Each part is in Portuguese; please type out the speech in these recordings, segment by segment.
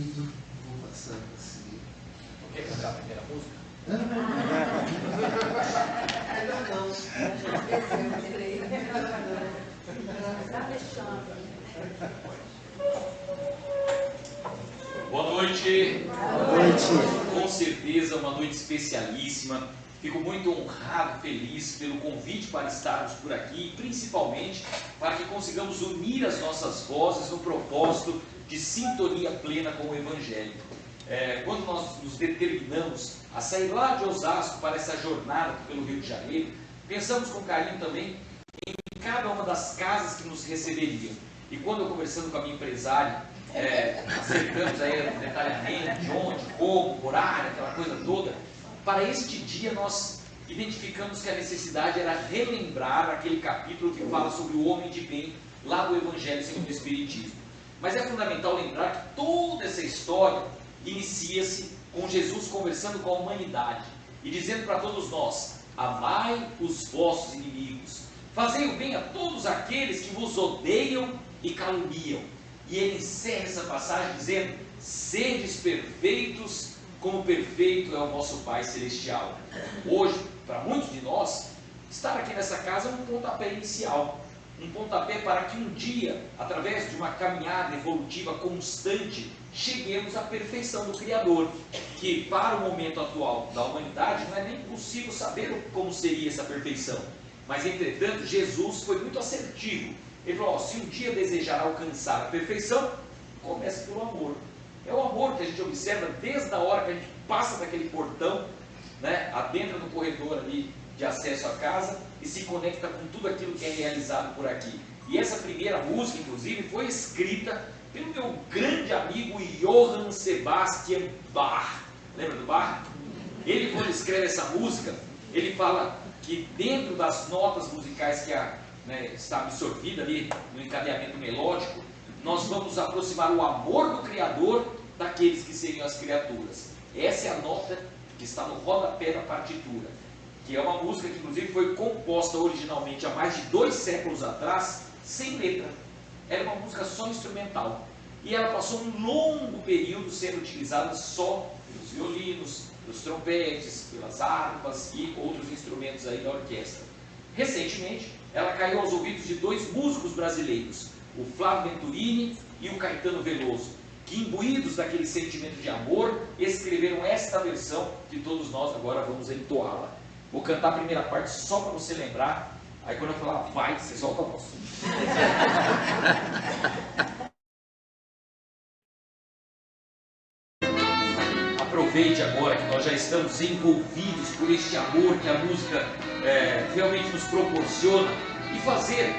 ouvindo, vou passando assim. Quer cantar a primeira música? Ainda não. Está deixando. Boa noite. Boa noite. Com certeza uma noite especialíssima. Fico muito honrado, feliz pelo convite para estarmos por aqui, principalmente para que consigamos unir as nossas vozes no propósito de sintonia plena com o Evangelho. Quando nós nos determinamos a sair lá de Osasco para essa jornada pelo Rio de Janeiro, pensamos com carinho também em cada uma das casas que nos receberiam. E quando eu conversando com a minha empresária, acertamos aí detalhamento de onde, como, horário, aquela coisa toda, para este dia nós identificamos que a necessidade era relembrar aquele capítulo que fala sobre o homem de bem, lá do Evangelho segundo o Espiritismo. Mas é fundamental lembrar que toda essa história inicia-se com Jesus conversando com a humanidade e dizendo para todos nós: amai os vossos inimigos, fazei o bem a todos aqueles que vos odeiam e caluniam. E ele encerra essa passagem dizendo: sedes perfeitos, como perfeito é o vosso Pai Celestial. Hoje, para muitos de nós, estar aqui nessa casa é um pontapé inicial, um pontapé para que um dia, através de uma caminhada evolutiva constante, cheguemos à perfeição do Criador, que para o momento atual da humanidade não é nem possível saber como seria essa perfeição. Mas, entretanto, Jesus foi muito assertivo. Ele falou: se um dia desejar alcançar a perfeição, comece pelo amor. É o amor que a gente observa desde a hora que a gente passa daquele portão, né, adentra no corredor ali de acesso à casa e se conecta com tudo aquilo que é realizado por aqui. E essa primeira música, inclusive, foi escrita pelo meu grande amigo Johann Sebastian Bach. Lembra do Bach? Ele, quando escreve essa música, ele fala que dentro das notas musicais que está absorvida ali no encadeamento melódico, nós vamos aproximar o amor do Criador daqueles que seriam as criaturas. Essa é a nota que está no rodapé da partitura, que é uma música que inclusive foi composta originalmente há mais de 2 séculos atrás, sem letra. Era uma música só instrumental. E ela passou um longo período sendo utilizada só pelos violinos, pelos trompetes, pelas harpas e outros instrumentos aí da orquestra. Recentemente, ela caiu aos ouvidos de 2 músicos brasileiros, o Flávio Venturini e o Caetano Veloso, que, imbuídos daquele sentimento de amor, escreveram esta versão que todos nós agora vamos entoá-la. Vou cantar a primeira parte só para você lembrar, aí quando eu falar vai, você solta a voz. Aproveite agora que nós já estamos envolvidos por este amor que a música realmente nos proporciona e fazer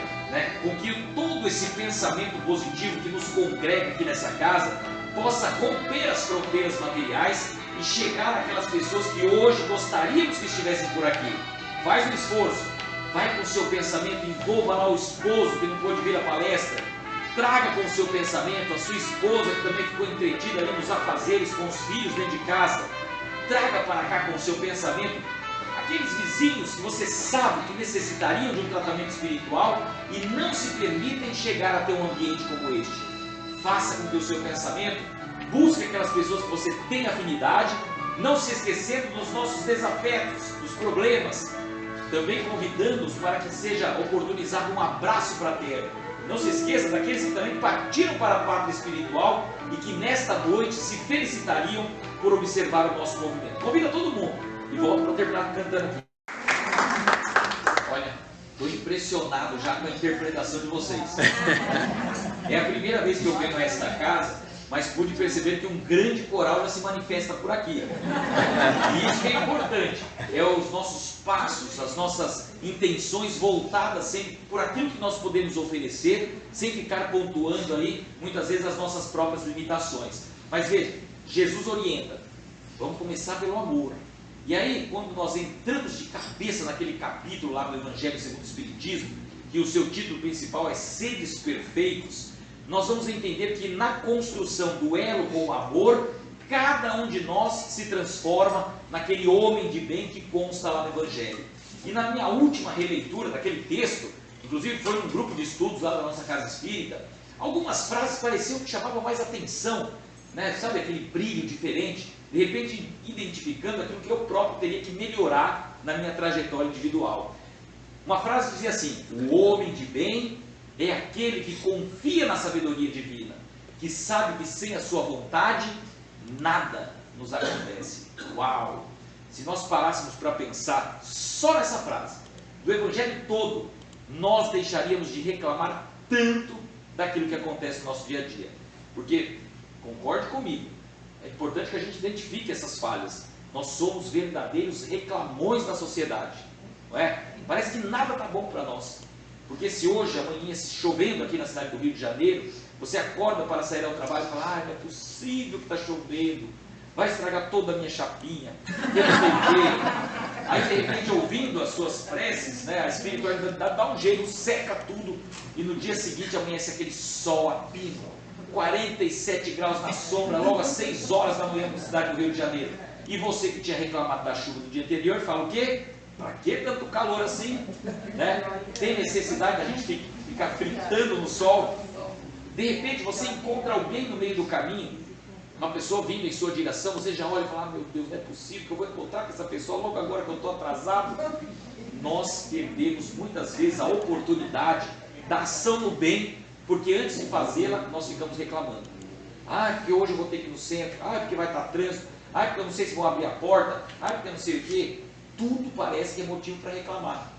com que todo esse pensamento positivo que nos congrega aqui nessa casa possa romper as fronteiras materiais e chegar àquelas pessoas que hoje gostaríamos que estivessem por aqui. Faz um esforço, vai com o seu pensamento, envolva lá o esposo que não pôde vir à palestra, traga com o seu pensamento a sua esposa que também ficou entretida ali nos afazeres com os filhos dentro de casa, traga para cá com o seu pensamento aqueles vizinhos que você sabe que necessitariam de um tratamento espiritual e não se permitem chegar até um ambiente como este. Faça com que o seu pensamento busque aquelas pessoas que você tem afinidade, não se esquecendo dos nossos desafetos, dos problemas, também convidando-os para que seja oportunizado um abraço fraterno. Não se esqueça daqueles que também partiram para a pátria espiritual e que nesta noite se felicitariam por observar o nosso movimento. Convida todo mundo. E volto para terminar cantando aqui. Olha, estou impressionado já com a interpretação de vocês. É a primeira vez que eu venho a esta casa, mas pude perceber que um grande coral já se manifesta por aqui. E isso que é importante. É os nossos passos, as nossas intenções voltadas sempre por aquilo que nós podemos oferecer, sem ficar pontuando aí, muitas vezes, as nossas próprias limitações. Mas veja, Jesus orienta. Vamos começar pelo amor. E aí, quando nós entramos de cabeça naquele capítulo lá do Evangelho segundo o Espiritismo, que o seu título principal é Sedes Perfeitos, nós vamos entender que na construção do elo com o amor, cada um de nós se transforma naquele homem de bem que consta lá no Evangelho. E na minha última releitura daquele texto, inclusive foi um grupo de estudos lá da nossa casa espírita, algumas frases pareciam que chamavam mais atenção, né? Sabe aquele brilho diferente, de repente identificando aquilo que eu próprio teria que melhorar na minha trajetória individual. Uma frase dizia assim: o homem de bem é aquele que confia na sabedoria divina, que sabe que sem a sua vontade nada nos acontece. Uau! Se nós parássemos para pensar só nessa frase, do Evangelho todo, nós deixaríamos de reclamar tanto daquilo que acontece no nosso dia a dia. Porque, concorde comigo, é importante que a gente identifique essas falhas. Nós somos verdadeiros reclamões da sociedade, não é? Parece que nada está bom para nós. Porque se hoje, amanhã, chovendo aqui na cidade do Rio de Janeiro, você acorda para sair ao trabalho e fala: ah, não é possível que está chovendo, vai estragar toda a minha chapinha, eu não sei o quê. Aí de repente, ouvindo as suas preces, né, a espiritualidade dá um jeito, seca tudo, e no dia seguinte amanhece aquele sol a pino, 47 graus na sombra, logo às 6 horas da manhã na cidade do Rio de Janeiro. E você que tinha reclamado da chuva do dia anterior, fala o quê? Para que tanto calor assim? Né? Tem necessidade da gente ficar fritando no sol? De repente você encontra alguém no meio do caminho, uma pessoa vindo em sua direção, você já olha e fala: ah, meu Deus, não é possível que eu vou encontrar com essa pessoa logo agora que eu estou atrasado. Nós perdemos muitas vezes a oportunidade da ação no bem, porque antes de fazê-la nós ficamos reclamando. Ah, porque hoje eu vou ter que ir no centro, ah, porque vai estar trânsito, ah, porque eu não sei se vou abrir a porta, ah, porque eu não sei o quê. Tudo parece que é motivo para reclamar.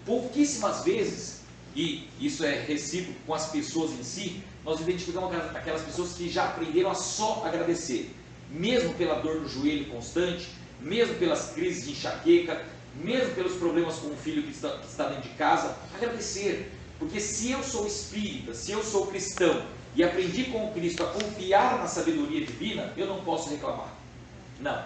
Pouquíssimas vezes, e isso é recíproco com as pessoas em si, nós identificamos aquelas pessoas que já aprenderam a só agradecer, mesmo pela dor no joelho constante, mesmo pelas crises de enxaqueca, mesmo pelos problemas com o filho que está dentro de casa. Agradecer, porque se eu sou espírita, se eu sou cristão e aprendi com o Cristo a confiar na sabedoria divina, eu não posso reclamar. Não.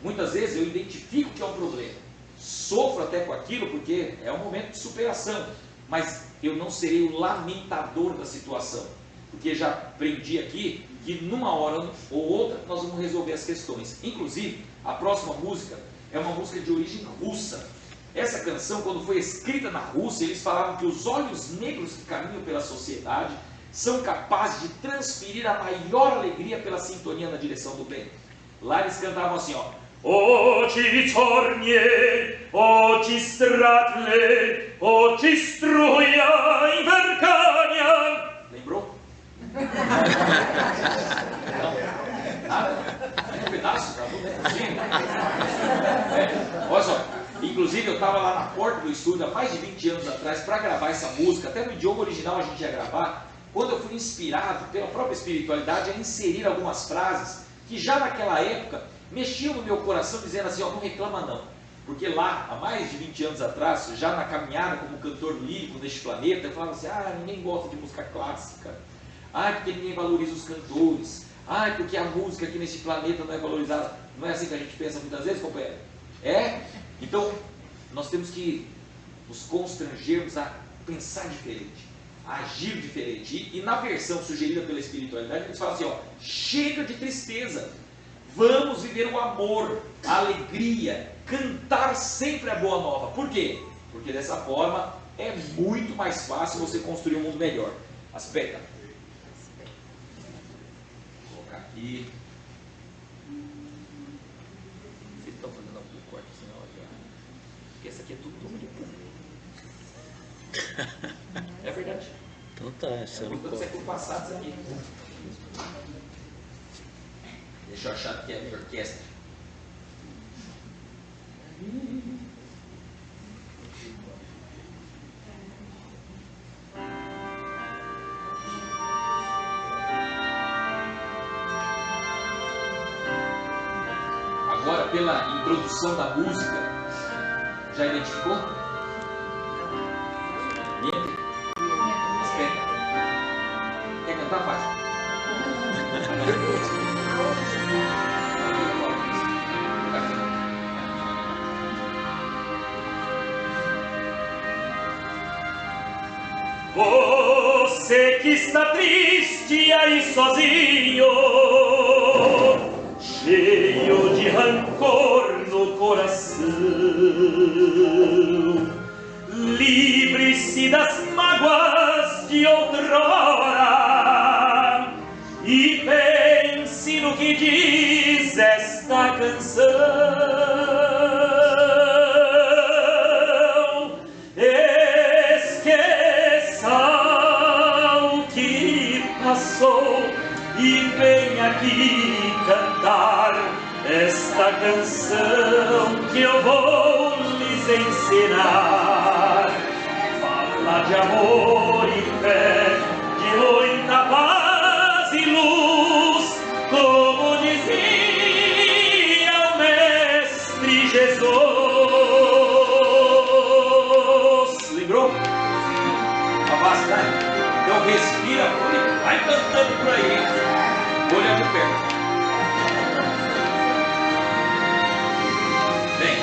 Muitas vezes eu identifico que é um problema, sofro até com aquilo porque é um momento de superação, mas eu não serei o lamentador da situação, porque já aprendi aqui que numa hora ou outra nós vamos resolver as questões. Inclusive, a próxima música é uma música de origem russa. Essa canção, quando foi escrita na Rússia, eles falavam que os olhos negros que caminham pela sociedade são capazes de transferir a maior alegria pela sintonia na direção do bem. Lá eles cantavam assim, ó: Oči čornje, oči stratle, oči struja e verkania. Lembrou? Nada? Um pedaço? Olha só, inclusive eu estava lá na porta do estúdio há mais de 20 anos atrás para gravar essa música, até no idioma original a gente ia gravar, quando eu fui inspirado pela própria espiritualidade a inserir algumas frases que já naquela época mexiam no meu coração, dizendo assim: ó, não reclama não, porque lá, há mais de 20 anos atrás, já na caminhada como cantor lírico neste planeta, eu falava assim: ah, ninguém gosta de música clássica, ah, porque ninguém valoriza os cantores, ah, porque a música aqui neste planeta não é valorizada. Não é assim que a gente pensa muitas vezes, companheiro? É? Então, nós temos que nos constrangermos a pensar diferente, a agir diferente, e na versão sugerida pela espiritualidade, eles falam assim: ó, chega de tristeza, vamos viver o amor, a alegria, cantar sempre a boa nova. Por quê? Porque dessa forma é muito mais fácil você construir um mundo melhor. Aspeta. Vou colocar aqui. Vocês estão fazendo algum corte assim, olha. Porque essa aqui é tudo dominicano. É verdade. Então tá, essa é do século passado isso aqui. Deixa eu achar que é a minha orquestra. Agora, pela introdução da música, já identificou? Aspetta. Quer cantar, faz. Você que está triste aí sozinho, cheio de rancor no coração, livre-se das mágoas de outrora e pense canção. Esqueça o que passou e venha aqui cantar esta canção que eu vou lhes ensinar. Fala de amor e fé, de muita paz e luz, como dizia o Mestre Jesus. Lembrou? A bastante. Então respira e vai cantando por aí, olhando perto. Bem,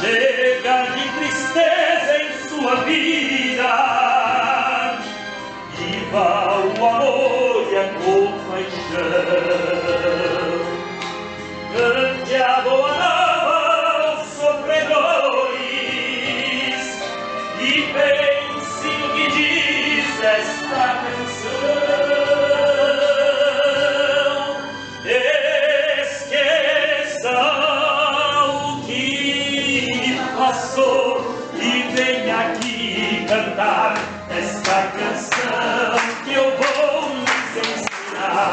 chega de tristeza em sua vida, viva o amor e a compaixão. Cante a boa nova aos sofredores e pense no que diz esta canção. Esqueça o que passou e venha aqui cantar esta canção que eu vou lhes ensinar.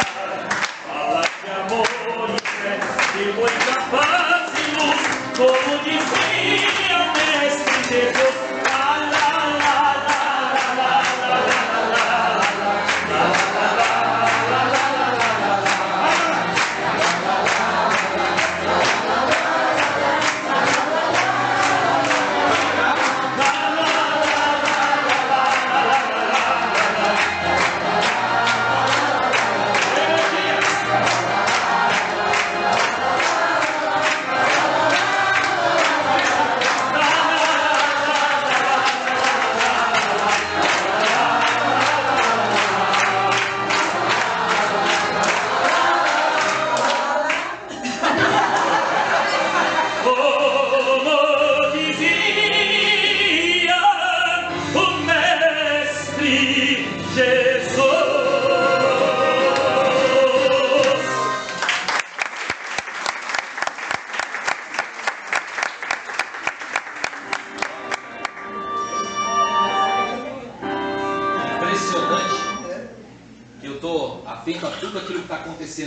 Fala de amor e fé, de muita paz e luz, como dizia o Mestre Jesus. La, la, la, la, la, la, la, la, la,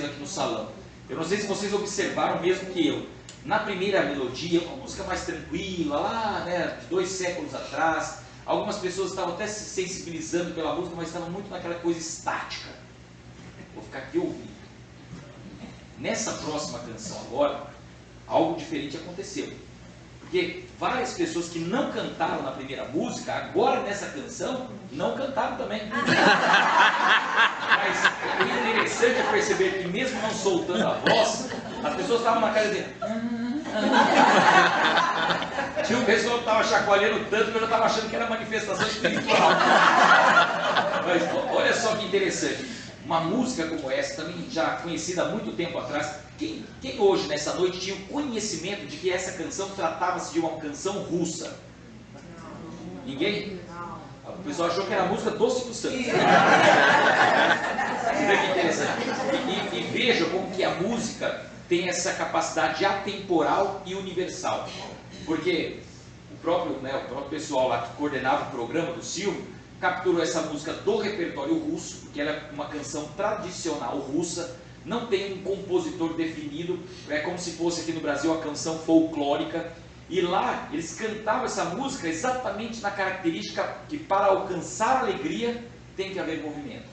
aqui no salão. Eu não sei se vocês observaram mesmo que eu. Na primeira melodia, uma música mais tranquila, lá, né, de 2 séculos atrás, algumas pessoas estavam até se sensibilizando pela música, mas estavam muito naquela coisa estática. Vou ficar aqui ouvindo. Nessa próxima canção agora, algo diferente aconteceu. Porque várias pessoas que não cantaram na primeira música, agora nessa canção, não cantaram também. Mas o interessante é perceber que mesmo não soltando a voz, as pessoas estavam na cara de... Tinha um pessoal que estava chacoalhando tanto que eu já estava achando que era manifestação espiritual. Mas olha só que interessante. Uma música como essa, também já conhecida há muito tempo atrás, quem hoje nessa noite tinha o conhecimento de que essa canção tratava-se de uma canção russa? Ninguém? O pessoal achou que era a música do Silvio Santos. Você vê que interessante. E veja como que a música tem essa capacidade atemporal e universal. Porque o próprio pessoal lá que coordenava o programa do Silvio capturou essa música do repertório russo, porque ela é uma canção tradicional russa, não tem um compositor definido, é como se fosse aqui no Brasil a canção folclórica, e lá eles cantavam essa música exatamente na característica que para alcançar alegria tem que haver movimento.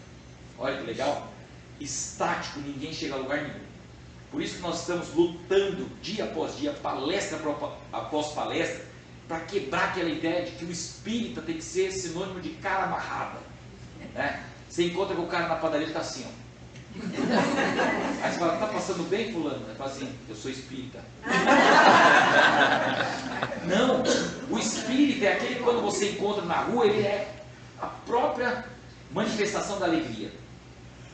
Olha que legal, estático, ninguém chega a lugar nenhum. Por isso que nós estamos lutando dia após dia, palestra após palestra, para quebrar aquela ideia de que o espírita tem que ser sinônimo de cara amarrada, né? Você encontra com o cara na padaria, ele está assim, ó. Aí você fala, tá passando bem, fulano? Ele fala assim, eu sou espírita. Não, o espírita é aquele que quando você encontra na rua, ele é a própria manifestação da alegria.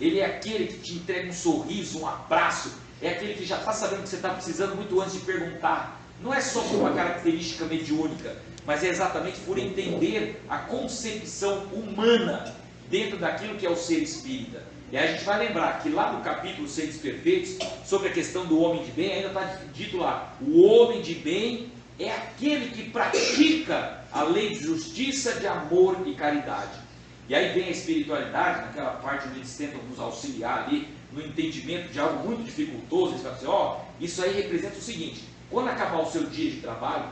Ele é aquele que te entrega um sorriso, um abraço, é aquele que já está sabendo que você está precisando muito antes de perguntar. Não é só por uma característica mediúnica, mas é exatamente por entender a concepção humana dentro daquilo que é o ser espírita. E aí a gente vai lembrar que lá no capítulo Seres Perfeitos, sobre a questão do homem de bem, ainda está dito lá, o homem de bem é aquele que pratica a lei de justiça, de amor e caridade. E aí vem a espiritualidade, naquela parte onde eles tentam nos auxiliar ali, no entendimento de algo muito dificultoso. Eles falam assim, ó, isso aí representa o seguinte, quando acabar o seu dia de trabalho,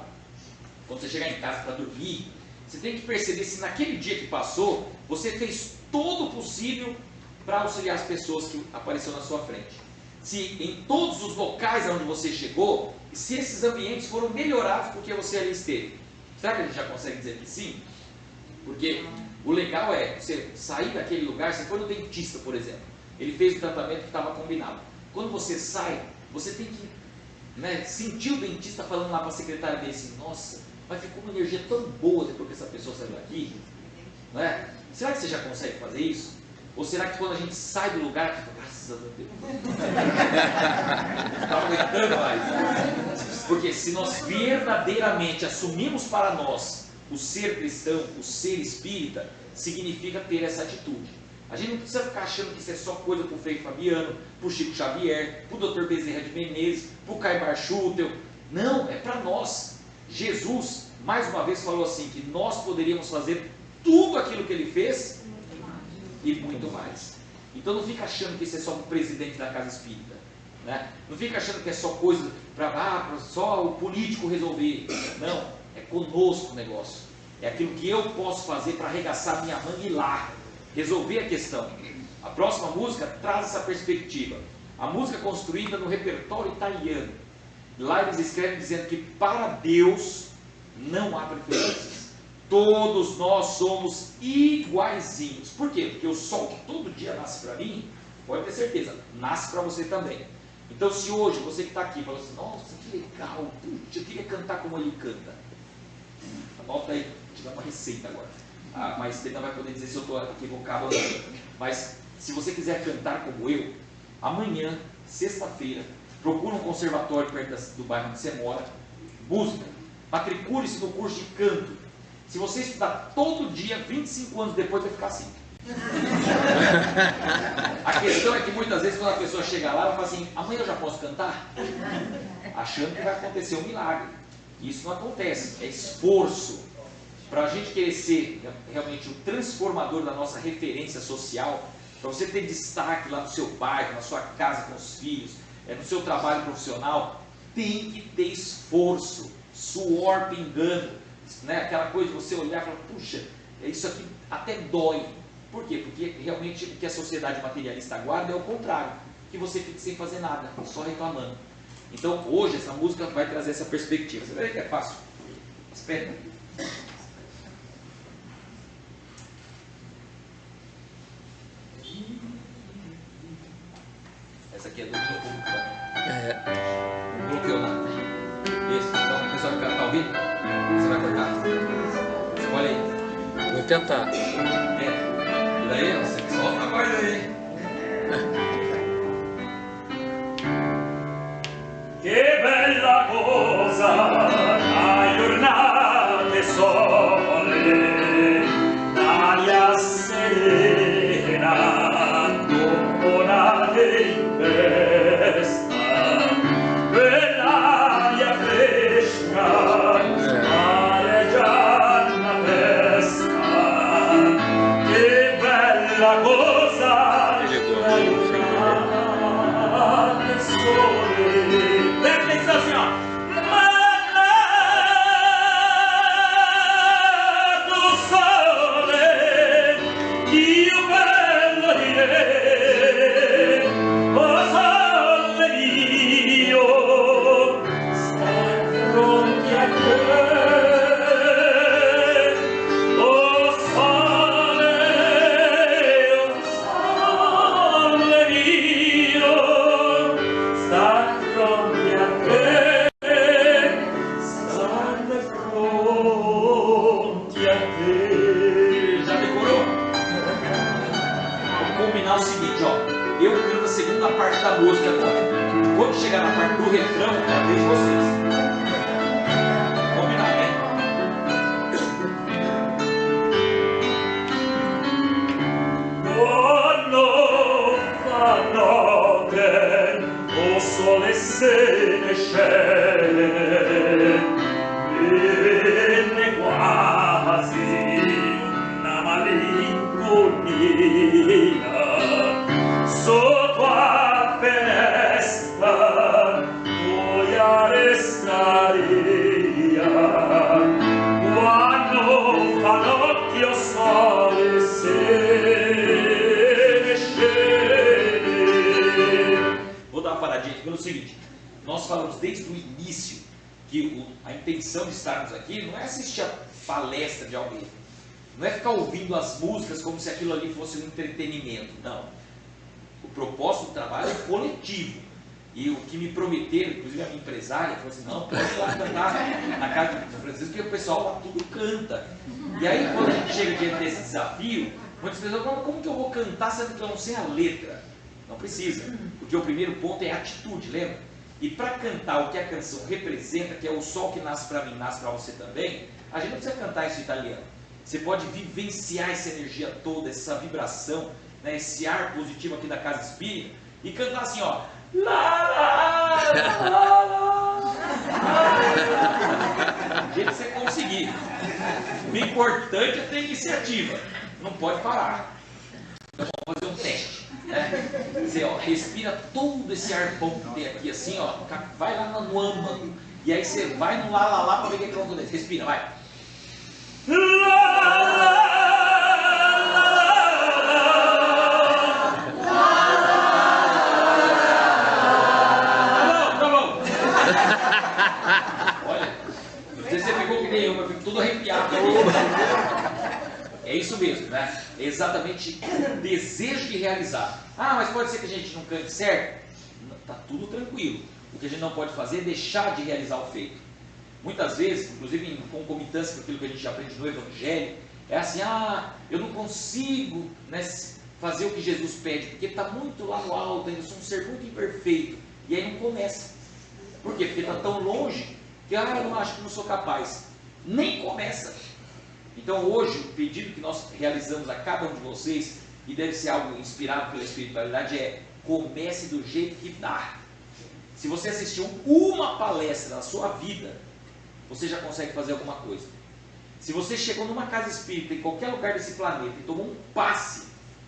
quando você chegar em casa para dormir, você tem que perceber se naquele dia que passou, você fez todo o possível para auxiliar as pessoas que apareceram na sua frente. Se em todos os locais onde você chegou, se esses ambientes foram melhorados porque você ali esteve. Será que a gente já consegue dizer que sim? Porque o legal é você sair daquele lugar, você foi no dentista, por exemplo, ele fez o tratamento que estava combinado. Quando você sai, você tem que, né, sentir o dentista falando lá para a secretária dele assim, nossa, mas ficou uma energia tão boa depois que essa pessoa saiu daqui, não é? Será que você já consegue fazer isso? Ou será que quando a gente sai do lugar, fica, graças a Deus, não está aguentando mais? Porque se nós verdadeiramente assumimos para nós o ser cristão, o ser espírita, significa ter essa atitude. A gente não precisa ficar achando que isso é só coisa para o Frei Fabiano, para o Chico Xavier, para o Dr. Bezerra de Menezes, para o Caibar Schutel. Não, é para nós. Jesus, mais uma vez, falou assim, que nós poderíamos fazer tudo aquilo que ele fez e muito mais. Então não fica achando que isso é só para o presidente da casa espírita, né? Não fica achando que é só coisa para só o político resolver. Não, é conosco o negócio. É aquilo que eu posso fazer para arregaçar minha manga e ir lá resolver a questão. A próxima música traz essa perspectiva. A música construída no repertório italiano. Lá eles escrevem dizendo que para Deus não há preferências. Todos nós somos iguaizinhos. Por quê? Porque o sol que todo dia nasce para mim, pode ter certeza, nasce para você também. Então se hoje você que está aqui fala assim, nossa, que legal, eu queria cantar como ele canta. Anota aí, vou te dar uma receita agora. Mas você não vai poder dizer se eu estou equivocado ou não. Mas se você quiser cantar como eu, amanhã, sexta-feira, procura um conservatório perto do bairro onde você mora, música, matricule-se no curso de canto. Se você estudar todo dia, 25 anos depois vai ficar assim. A questão é que muitas vezes quando a pessoa chega lá, ela fala assim, amanhã eu já posso cantar? Achando que vai acontecer um milagre. Isso não acontece, é esforço. Para a gente querer ser realmente o transformador da nossa referência social, para você ter destaque lá no seu bairro, na sua casa com os filhos, no seu trabalho profissional, tem que ter esforço, suor pingando, né? Aquela coisa de você olhar e falar, puxa, isso aqui até dói. Por quê? Porque realmente o que a sociedade materialista aguarda é o contrário, que você fique sem fazer nada, só reclamando. Então hoje essa música vai trazer essa perspectiva. Você vai ver que é fácil. Espera. Essa aqui é do meu público. Não bloqueou nada. Isso. Então o pessoal que tá ouvindo, você vai cortar. Escolhe aí. Vou tentar. E daí, você solta a voz aí. Che bella cosa la giornate sole, l'aria serena, dopo una tempesta, quell'aria fresca, areggia una pesca, che bella cosa la giornate sole. Da música agora. Quando chegar na parte do refrão, é a vez de vocês. Combinar, né? Oh no! se ne scende, venne quasi una malinconia sotto a finestra, poi arrestaria quando fa l'occhio sole se ne scende. Vou dar uma paradinha aqui pelo seguinte: nós falamos desde o início que a intenção de estarmos aqui não é assistir a palestra de alguém, não é ficar ouvindo as músicas como se aquilo ali fosse um entretenimento, não. O propósito do trabalho é coletivo. E o que me prometeram, inclusive a minha empresária, falou assim: não, pode ir lá cantar na casa do Francisco, porque o pessoal lá tudo canta. E aí, quando a gente chega diante desse desafio, muitas pessoas falam: como que eu vou cantar sendo que eu não sei a letra? Não precisa, porque o primeiro ponto é a atitude, lembra? E para cantar o que a canção representa, que é o sol que nasce para mim, nasce para você também, a gente não precisa cantar isso em italiano. Você pode vivenciar essa energia toda, essa vibração, né, esse ar positivo aqui da Casa Espírita, e cantar assim, ó. Lá, lá, lá, lá, lá. Do jeito que você conseguir. O importante é ter iniciativa. Não pode parar. Então vamos fazer um teste, né? Você, ó, respira todo esse ar bom que tem aqui, assim, ó. Vai lá no âmago. E aí você vai no lá, lá, lá para ver o que é que vão acontecer. Respira, vai. Eu fico todo arrepiado. É isso mesmo, né? É exatamente o desejo de realizar. Ah, mas pode ser que a gente não cante certo? Tá tudo tranquilo. O que a gente não pode fazer é deixar de realizar o feito. Muitas vezes, inclusive em concomitância com aquilo que a gente aprende no Evangelho, é assim: ah, eu não consigo, né, fazer o que Jesus pede, porque está muito lá no alto, eu sou um ser muito imperfeito. E aí não começa. Por quê? Porque está tão longe que eu não acho que não sou capaz. Nem começa. Então hoje o pedido que nós realizamos a cada um de vocês, e deve ser algo inspirado pela espiritualidade, é: comece do jeito que dá. Se você assistiu uma palestra na sua vida, você já consegue fazer alguma coisa. Se você chegou numa casa espírita em qualquer lugar desse planeta e tomou um passe,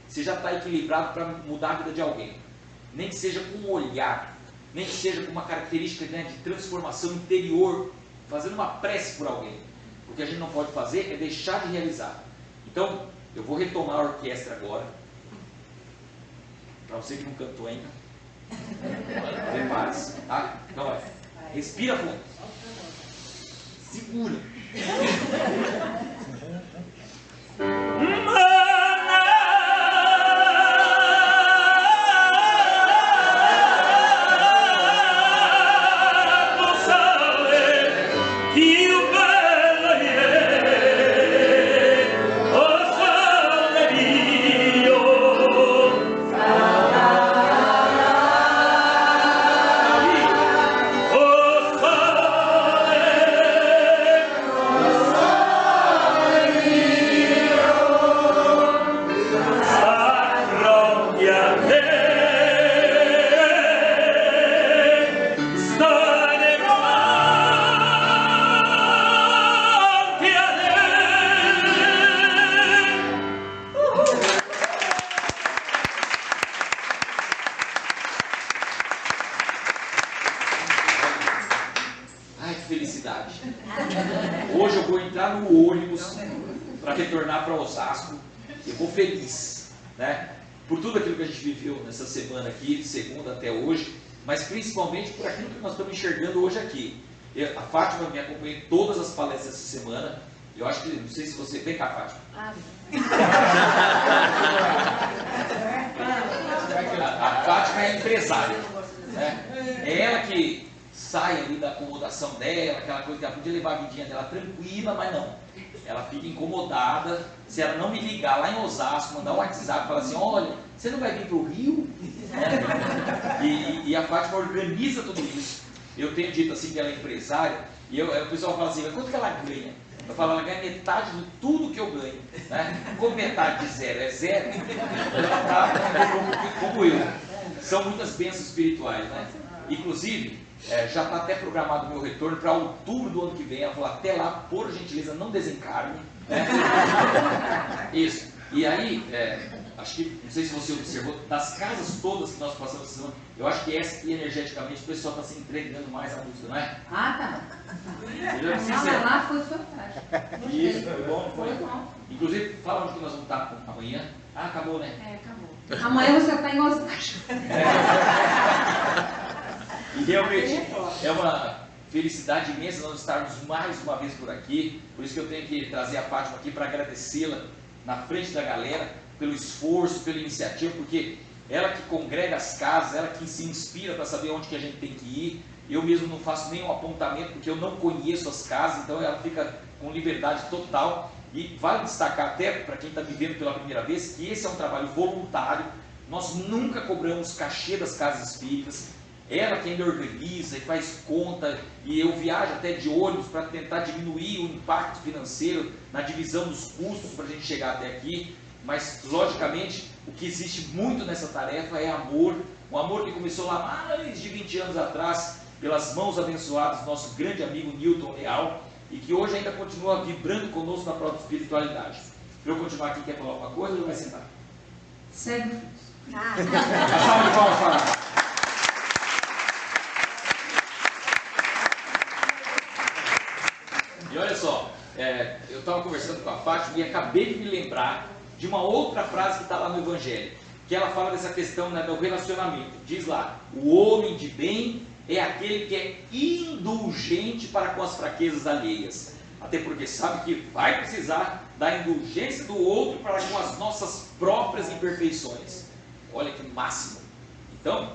você já está equilibrado para mudar a vida de alguém. Nem que seja com um olhar, nem que seja com uma característica, né, de transformação interior, fazendo uma prece por alguém. O que a gente não pode fazer é deixar de realizar. Então, eu vou retomar a orquestra agora. Para você que não cantou ainda, prepare-se, tá? Então, vai. Respira fundo. Segura. Hoje eu vou entrar no ônibus para retornar para Osasco. Eu vou feliz, né? Por tudo aquilo que a gente viveu nessa semana aqui, de segunda até hoje, mas principalmente por aquilo que nós estamos enxergando hoje aqui. A Fátima me acompanhou em todas as palestras essa semana. Eu acho que, não sei se você... Vem cá, Fátima. A Fátima é empresária, né? É ela que sai ali da acomodação dela, aquela coisa que ela podia levar a vidinha dela tranquila, mas não. Ela fica incomodada se ela não me ligar lá em Osasco, mandar um WhatsApp e falar assim: olha, você não vai vir para o Rio? E a Fátima organiza tudo isso. Eu tenho dito assim que ela é empresária, e o pessoal fala assim: mas quanto que ela ganha? Eu falo: ela ganha metade de tudo que eu ganho, né? Como metade de zero é zero, ela está como eu. São muitas bênçãos espirituais, né? Inclusive, já está até programado o meu retorno para outubro do ano que vem. Ela falou, até lá, por gentileza, não desencarne. Né? Isso. E aí, acho que, não sei se você observou, das casas todas que nós passamos essa semana, eu acho que essa que energeticamente o pessoal está se entregando mais à música, não é? Ah, tá. Não, Lá foi fantástico. Isso, foi bom, Foi bom. Inclusive, fala onde que nós vamos estar amanhã. Ah, acabou, né? Acabou. Amanhã você está em Osasco. E realmente é uma felicidade imensa nós estarmos mais uma vez por aqui. Por isso que eu tenho que trazer a Fátima aqui para agradecê-la na frente da galera pelo esforço, pela iniciativa, porque ela que congrega as casas, ela que se inspira para saber onde que a gente tem que ir. Eu mesmo não faço nenhum apontamento porque eu não conheço as casas, então ela fica com liberdade total. E vale destacar até para quem está me vendo pela primeira vez que esse é um trabalho voluntário. Nós nunca cobramos cachê das casas espíritas. Ela que ainda organiza e faz conta, e eu viajo até de ônibus para tentar diminuir o impacto financeiro na divisão dos custos para a gente chegar até aqui. Mas, logicamente, o que existe muito nessa tarefa é amor, um amor que começou lá mais de 20 anos atrás, pelas mãos abençoadas do nosso grande amigo Newton Leal, e que hoje ainda continua vibrando conosco na própria espiritualidade. Para eu continuar aqui, quer falar alguma coisa ou vai sentar? Segue. A salva de palmas para ela. E olha só, eu estava conversando com a Fátima e acabei de me lembrar de uma outra frase que está lá no Evangelho, que ela fala dessa questão, né, do relacionamento. Diz lá, o homem de bem é aquele que é indulgente para com as fraquezas alheias. Até porque sabe que vai precisar da indulgência do outro para com as nossas próprias imperfeições. Olha que máximo. Então,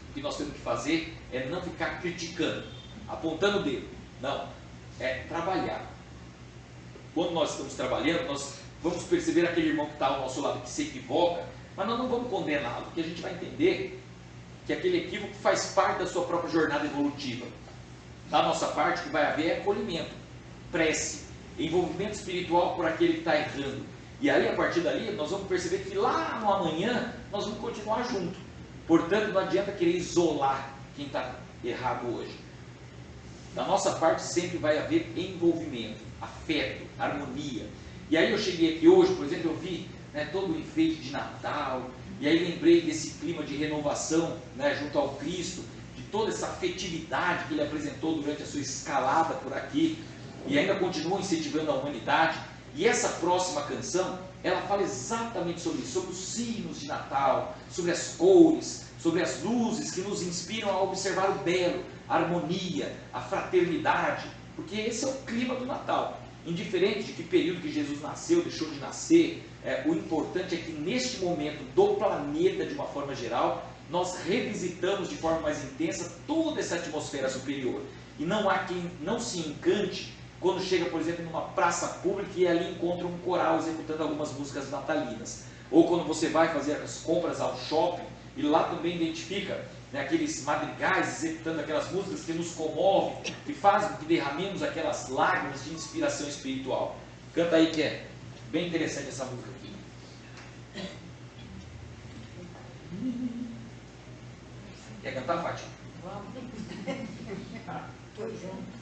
o que nós temos que fazer é não ficar criticando, apontando o dedo. Não, é trabalhar. Quando nós estamos trabalhando, nós vamos perceber aquele irmão que está ao nosso lado que se equivoca, mas nós não vamos condená-lo, porque a gente vai entender que aquele equívoco faz parte da sua própria jornada evolutiva. Da nossa parte, o que vai haver é acolhimento, prece, envolvimento espiritual por aquele que está errando. E aí, a partir dali, nós vamos perceber que lá no amanhã, nós vamos continuar junto. Portanto, não adianta querer isolar quem está errado hoje. Da nossa parte, sempre vai haver envolvimento, afeto, harmonia. E aí eu cheguei aqui hoje, por exemplo, eu vi, né, todo o enfeite de Natal, e aí lembrei desse clima de renovação, né, junto ao Cristo, de toda essa afetividade que ele apresentou durante a sua escalada por aqui, e ainda continua incentivando a humanidade. E essa próxima canção, ela fala exatamente sobre isso, sobre os signos de Natal, sobre as cores, sobre as luzes que nos inspiram a observar o belo, a harmonia, a fraternidade, porque esse é o clima do Natal. Indiferente de que período que Jesus nasceu, deixou de nascer, o importante é que neste momento do planeta, de uma forma geral, nós revisitamos de forma mais intensa toda essa atmosfera superior. E não há quem não se encante quando chega, por exemplo, numa praça pública e ali encontra um coral executando algumas músicas natalinas. Ou quando você vai fazer as compras ao shopping e lá também identifica, né, aqueles madrigais executando aquelas músicas que nos comovem e fazem com que derramemos aquelas lágrimas de inspiração espiritual. Canta aí que é bem interessante essa música aqui. Quer cantar, Fátima? Vamos. Tô junto.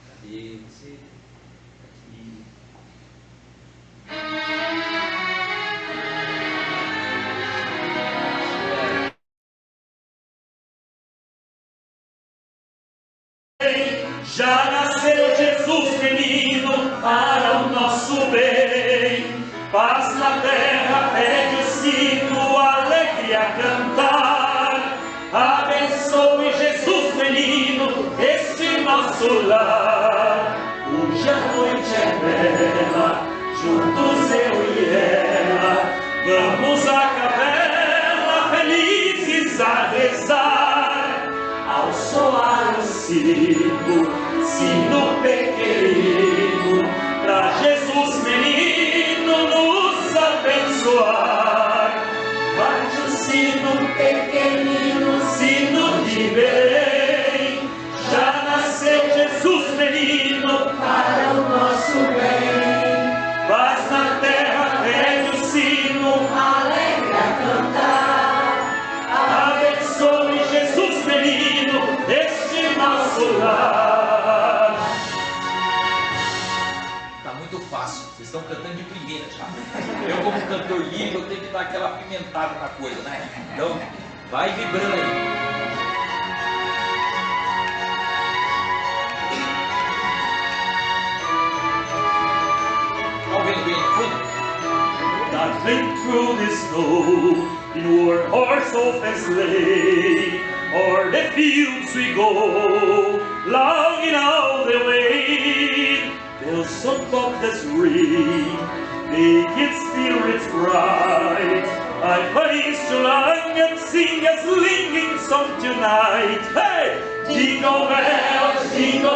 Cadê você? Aqui. Já nasceu Jesus menino para o nosso bem. Paz na terra, pede o sino, alegria a cantar. Abençoe Jesus menino este nosso lar. Hoje a noite é bela, juntos eu e ela, vamos à capela felizes a rezar. Ao soar o sino, sino pequenino, pra Jesus menino nos abençoar. Bate o sino pequenino, sino de Belém, já nasceu Jesus menino para o nosso bem. Paz na terra, pede o sino, alegre a cantar. Abençoe cantar. Tá muito fácil, vocês estão cantando de primeira já. Eu, como cantor livre, eu tenho que dar aquela apimentada na coisa, né? Então, vai vibrando aí. Tá ouvindo bem no fundo? Dazzling through the snow, in our horse open sleigh, o'er the fields we go, longing all the way. Bells on top that's ring, naked spirits bright. I praise to long and sing a singing song tonight. Hey! Jingle bells, jingle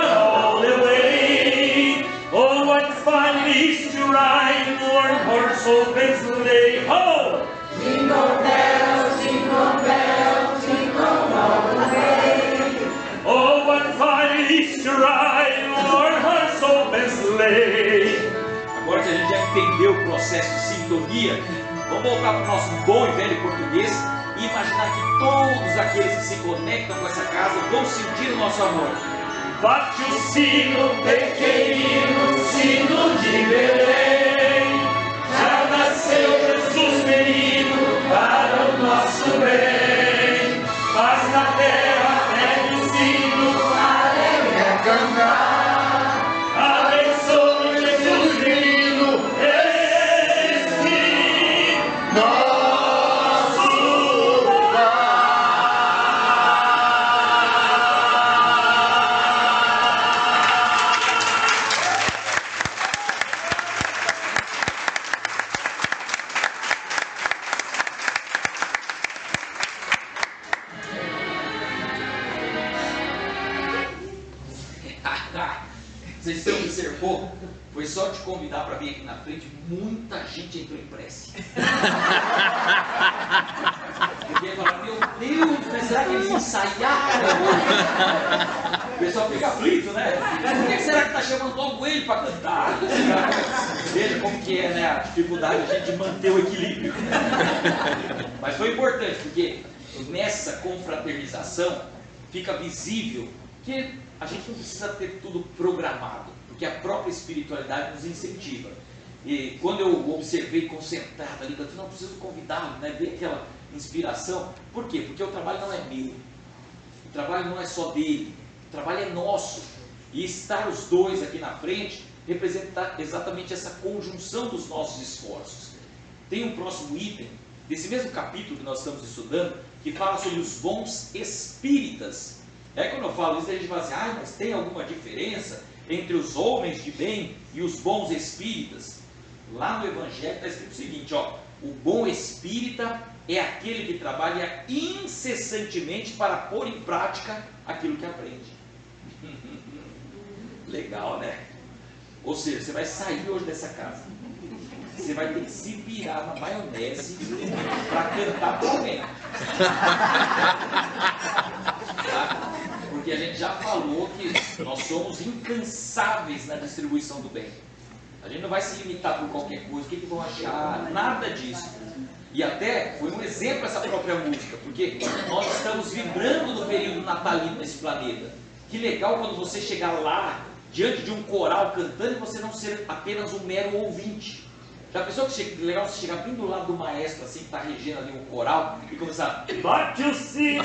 all the way. Oh, what fun it is to ride in one horse open sleigh. Oh! Jingle bells, jingle all the way. Oh, what fun it is to ride in one horse open sleigh. Agora que a gente já entendeu o processo de sintonia, vamos voltar para o nosso bom e velho português e imaginar que todos aqueles que se conectam com essa casa vão sentir o nosso amor. Bate o sino, pequenino, sino de Belém. Já nasceu Jesus menino para o nosso bem. Paz na terra, pegue o sino, alegre a cantar. Abençoe Jesus menino, esse nosso Vocês se observou? Foi só te convidar para vir aqui na frente, muita gente entrou em prece. Porque ia falar, meu Deus, mas será que eles ensaiaram hoje? O pessoal fica aflito, né? Por que será que está chamando logo ele para cantar? Veja como que é, né, a dificuldade de a gente manter o equilíbrio. Mas foi importante, porque nessa confraternização fica visível que a gente não precisa ter tudo programado, porque a própria espiritualidade nos incentiva. E quando eu observei concentrado ali, eu não preciso convidá-lo, né? Ver aquela inspiração. Por quê? Porque o trabalho não é meu, o trabalho não é só dele, o trabalho é nosso. E estar os dois aqui na frente representa exatamente essa conjunção dos nossos esforços. Tem um próximo item desse mesmo capítulo que nós estamos estudando, que fala sobre os bons espíritas. É quando eu falo isso, a gente fala assim, mas tem alguma diferença entre os homens de bem e os bons espíritas? Lá no Evangelho está escrito o seguinte, ó, o bom espírita é aquele que trabalha incessantemente para pôr em prática aquilo que aprende. Legal, né? Ou seja, você vai sair hoje dessa casa, você vai ter que se virar na maionese para cantar por bem. Porque a gente já falou que nós somos incansáveis na distribuição do bem. A gente não vai se limitar por qualquer coisa, o que vão achar, nada disso. E até foi um exemplo essa própria música, porque nós estamos vibrando no período natalino nesse planeta. Que legal quando você chegar lá, diante de um coral cantando, e você não ser apenas um mero ouvinte. Já pensou que legal você chegar bem do lado do maestro, assim, que está regendo ali um coral, e começar... bate o sino,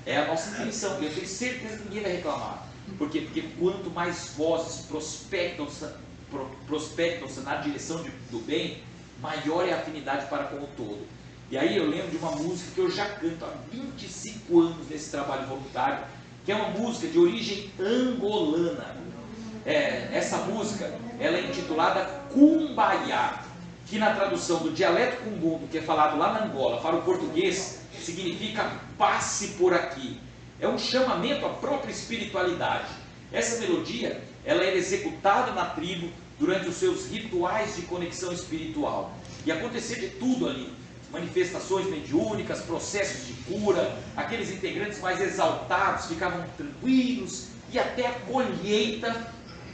É a nossa intenção, e eu tenho certeza que ninguém vai reclamar. Por quê? Porque quanto mais vozes prospectam-se na direção do bem, maior é a afinidade para com o todo. E aí eu lembro de uma música que eu já canto há 25 anos nesse trabalho voluntário, que é uma música de origem angolana. Essa música ela é intitulada Kumbaya, que na tradução do dialeto cumbundo, que é falado lá na Angola, para o português, significa passe por aqui. É um chamamento à própria espiritualidade. Essa melodia ela era executada na tribo durante os seus rituais de conexão espiritual. E acontecia de tudo ali. Manifestações mediúnicas, processos de cura, aqueles integrantes mais exaltados ficavam tranquilos e até a colheita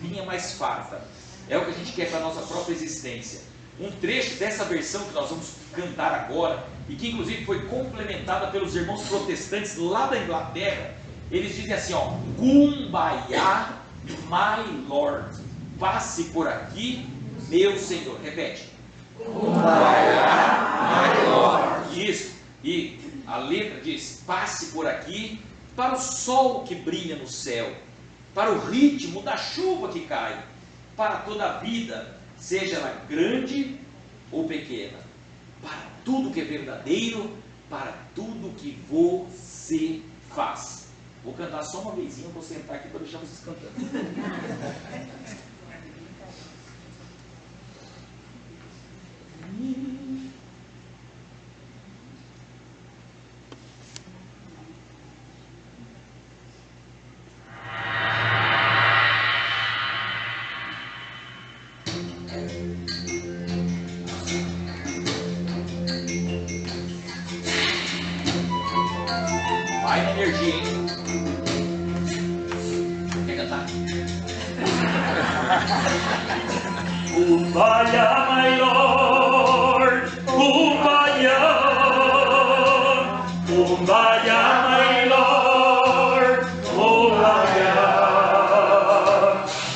vinha mais farta. É o que a gente quer para a nossa própria existência. um trecho dessa versão que nós vamos cantar agora, e que inclusive foi complementada pelos irmãos protestantes lá da Inglaterra. Eles dizem assim, ó: Kumbaya, my Lord, passe por aqui, meu Senhor. Repete. Kumbaya, my Lord. Isso. E a letra diz: passe por aqui para o sol que brilha no céu, para o ritmo da chuva que cai, para toda a vida, seja ela grande ou pequena, para tudo que é verdadeiro, para tudo que você faz. Vou cantar só uma vezinha, vou sentar aqui para deixar vocês cantando. Vai na energia, hein? Quer cantar? Kumbaya, my Lord, Kumbaya, Kumbaya, my Lord, Kumbaya,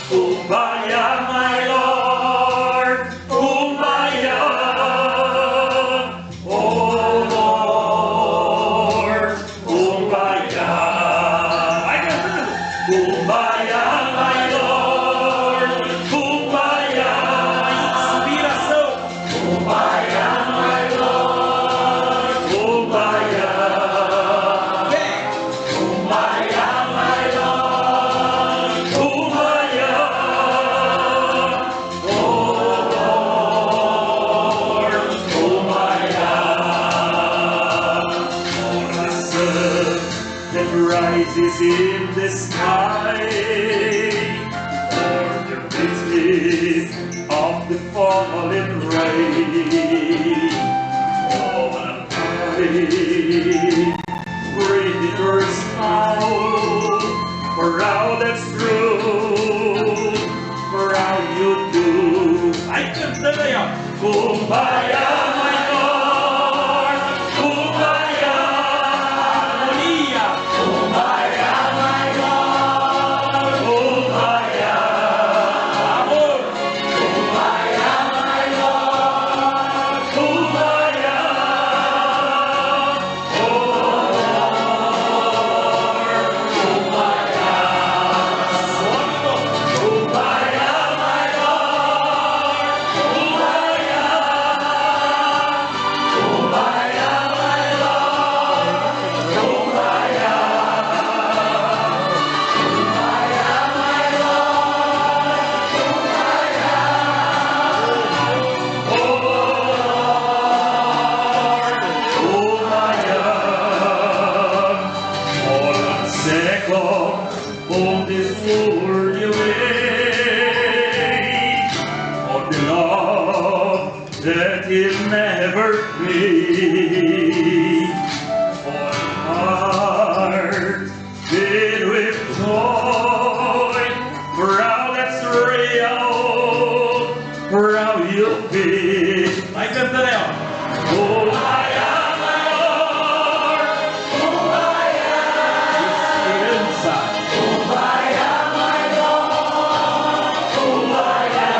Kumbaya, my Lord, Kumbaya, oh Lord, Kumbaya. Vai cantando. Kumbaya, my Lord, Kumbaya, Inspiração. Kumbaya, my Lord, Kumbaya, Vem. Kumbaya, my Lord, Kumbaya, oh Lord, Kumbaya. For the sun that rises in the sky, for the victim of the fallen rain. Oh, what a party! Bring your smile for how that's true, for how you do. Vai cantando aí, ó. Kumbaya, my Lord, Kumbaya, Harmonia. Kumbaya, my Lord, Kumbaya, Amor. Kumbaya, my Lord, Kumbaya, oh Lord, Kumbaya, Kumbaya, my Lord, Kumbaya, Kumbaya, my Lord, Kumbaya, Kumbaya, my Lord, Kumbaya, oh Lord, Kumbaya. For a second, on this world you wait, for the love that will never fade, for a heart filled with joy, for how that's real, for how you feel. Vai cantando aí, ó. Kumbaya, my Lord, Kumbaya, Esperança. Kumbaya, my Lord, Kumbaya,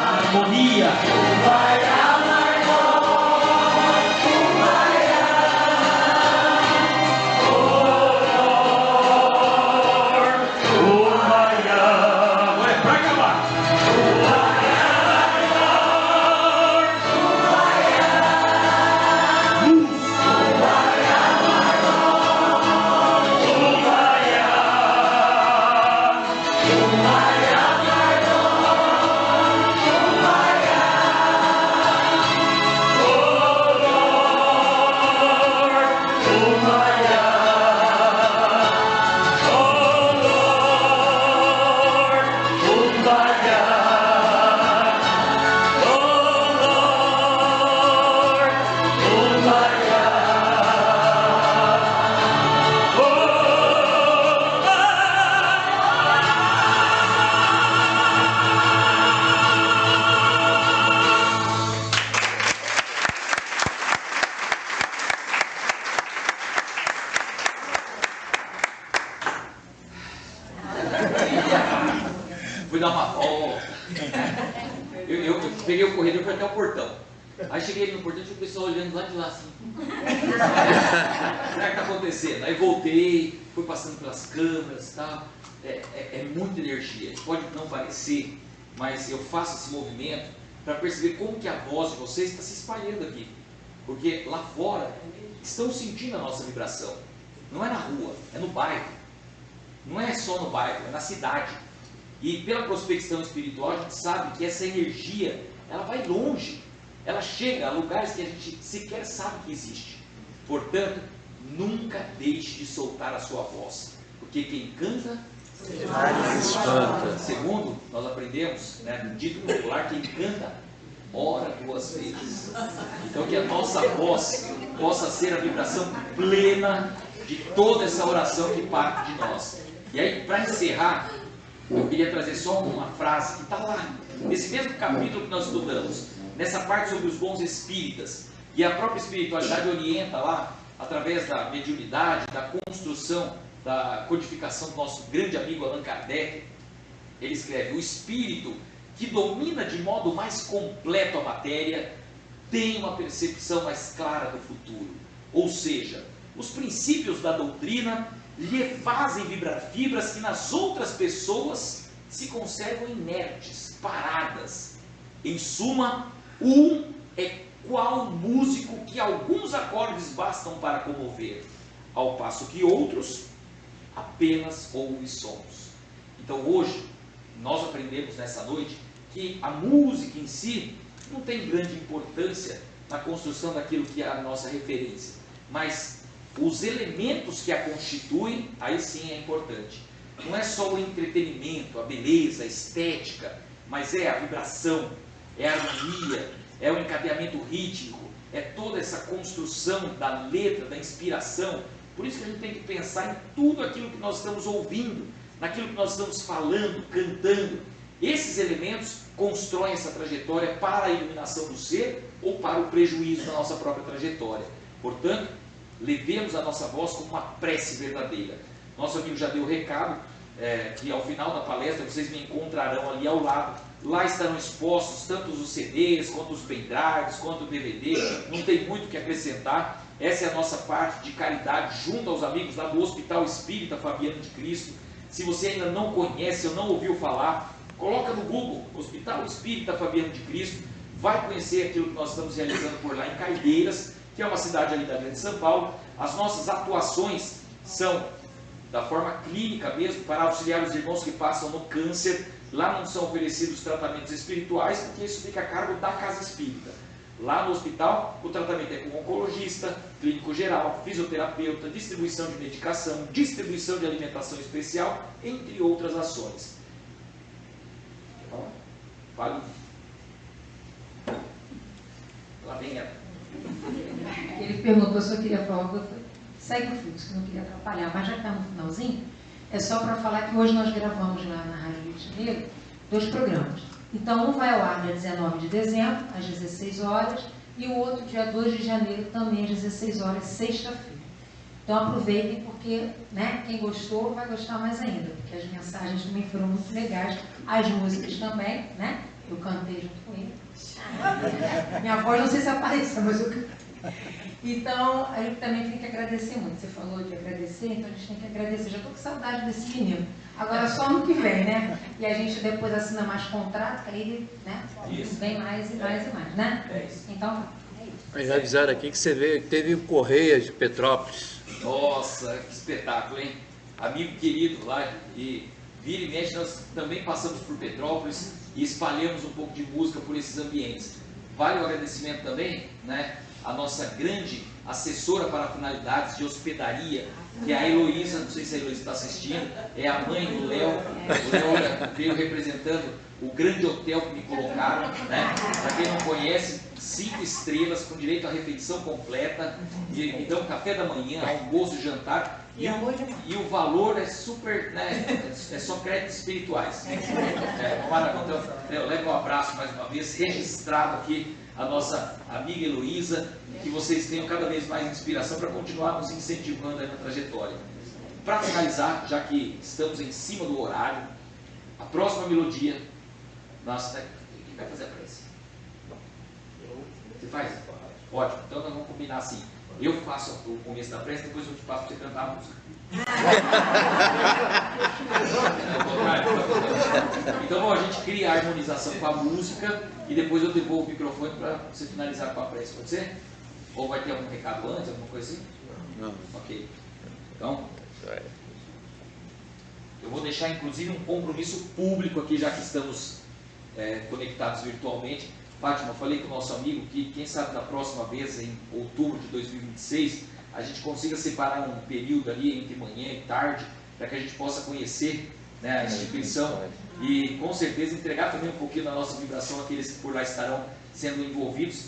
Harmonia. Kumbaya, my Lord, Kumbaya, oh Lord, Kumbaya. Agora é pra acabar. Kumbaya, my Lord, fui dar uma volta. Eu peguei o corredor e fui até o portão. Aí cheguei ali no portão e tinha o pessoal olhando lá de lá assim. O que está acontecendo? Aí voltei, fui passando pelas câmeras e tal. É muita energia. Pode não parecer, mas eu faço esse movimento para perceber como que a voz de vocês está se espalhando aqui. Porque lá fora estão sentindo a nossa vibração. Não é na rua, é no bairro. Não é só no bairro, é na cidade. E pela prospecção espiritual a gente sabe que essa energia, ela vai longe. Ela chega a lugares que a gente sequer sabe que existe. Portanto, nunca deixe de soltar a sua voz. Porque quem canta, espanta. Segundo, nós aprendemos, no dito popular, quem canta, ora 2 vezes. Então que a nossa voz possa ser a vibração plena de toda essa oração que parte de nós. E aí, para encerrar, eu queria trazer só uma frase que está lá, nesse mesmo capítulo que nós estudamos, nessa parte sobre os bons espíritas. E a própria espiritualidade orienta lá, através da mediunidade, da construção, da codificação do nosso grande amigo Allan Kardec. Ele escreve: o espírito que domina de modo mais completo a matéria tem uma percepção mais clara do futuro. Ou seja, os princípios da doutrina lhe fazem vibrar fibras que nas outras pessoas se conservam inertes, paradas. Em suma, um é qual músico que alguns acordes bastam para comover, ao passo que outros apenas ouvem sons. Então hoje, nós aprendemos nessa noite que a música em si não tem grande importância na construção daquilo que é a nossa referência, mas os elementos que a constituem, aí sim é importante. Não é só o entretenimento, a beleza, a estética, mas é a vibração, é a harmonia, é o encadeamento rítmico, é toda essa construção da letra, da inspiração. Por isso que a gente tem que pensar em tudo aquilo que nós estamos ouvindo, naquilo que nós estamos falando, cantando. Esses elementos constroem essa trajetória para a iluminação do ser ou para o prejuízo da nossa própria trajetória. Portanto, levemos a nossa voz como uma prece verdadeira. Nosso amigo já deu o recado, que ao final da palestra vocês me encontrarão ali ao lado. Lá estarão expostos tanto os CDs, quanto os pendrives, quanto o DVD. Não tem muito o que acrescentar. Essa é a nossa parte de caridade junto aos amigos lá do Hospital Espírita Fabiano de Cristo. Se você ainda não conhece ou não ouviu falar, coloca no Google Hospital Espírita Fabiano de Cristo. Vai conhecer aquilo que nós estamos realizando por lá em Caideiras, que é uma cidade ali da Grande São Paulo. As nossas atuações são da forma clínica mesmo, para auxiliar os irmãos que passam no câncer. Lá não são oferecidos tratamentos espirituais, porque isso fica a cargo da Casa Espírita. Lá no hospital, o tratamento é com oncologista, clínico geral, fisioterapeuta, distribuição de medicação, distribuição de alimentação especial, entre outras ações. Vale. Lá vem ela. Ele perguntou se eu queria falar, eu falei, segue o fluxo, que não queria atrapalhar, mas já que está no finalzinho, é só para falar que hoje nós gravamos lá na Rádio Rio de Janeiro 2 programas. Então, um vai ao ar dia 19 de dezembro, às 16 horas, e o outro dia 2 de janeiro, também às 16 horas, sexta-feira. Então, aproveitem, porque quem gostou vai gostar mais ainda, porque as mensagens também foram muito legais, as músicas também, eu cantei junto com ele. Minha voz não sei se apareceu, mas eu cantei. Então, a gente também tem que agradecer muito. Você falou de agradecer, então a gente tem que agradecer. Já estou com saudade desse menino. Agora só ano que vem, E a gente depois assina mais contrato, que aí ele, vem mais e mais e mais, Então, é isso. Mas avisaram aqui que você veio, que teve o Correia de Petrópolis. Nossa, que espetáculo, hein? Amigo querido lá, e vira e mexe, nós também passamos por Petrópolis e espalhamos um pouco de música por esses ambientes. Vale o agradecimento também, a nossa grande assessora para finalidades de hospedaria, que é a Heloísa. Não sei se a Heloísa está assistindo, é a mãe do Léo. O Léo veio representando o grande hotel que me colocaram, Para quem não conhece, 5 estrelas com direito à refeição completa, e me dão café da manhã, almoço, jantar, e o valor é super, é só créditos espirituais. Maravilha. Então, eu levo um abraço mais uma vez, registrado aqui a nossa amiga Heloísa, que vocês tenham cada vez mais inspiração para continuarmos incentivando aí na trajetória. Para finalizar, já que estamos em cima do horário, A próxima melodia, nossa, quem vai fazer a prece? Você faz? Ótimo, então nós vamos combinar assim. Eu faço o começo da prece, depois eu te passo para você cantar a música. Então bom, a gente cria a harmonização com a música e depois eu devolvo o microfone para você finalizar com a prece, pode ser? Ou vai ter algum recado antes, alguma coisa assim? Não. Ok. Então, eu vou deixar inclusive um compromisso público aqui, já que estamos conectados virtualmente. Fátima, eu falei com o nosso amigo que quem sabe da próxima vez, em outubro de 2026, a gente consiga separar um período ali entre manhã e tarde, para que a gente possa conhecer, né, a instituição e com certeza entregar também um pouquinho da nossa vibração àqueles que por lá estarão sendo envolvidos,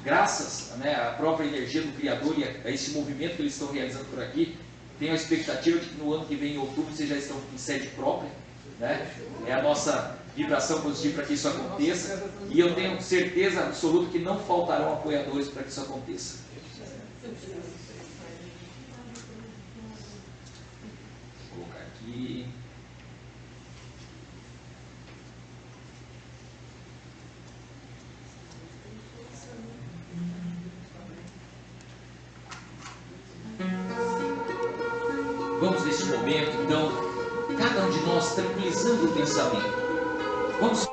graças, né, à própria energia do Criador e a esse movimento que eles estão realizando por aqui. Tenho a expectativa de que no ano que vem, em outubro, vocês já estão em sede própria, né? É a nossa vibração positiva para que isso aconteça, e eu tenho certeza absoluta que não faltarão apoiadores para que isso aconteça. Vou colocar aqui. Vamos neste momento, então, cada um de nós tranquilizando o pensamento. Vamos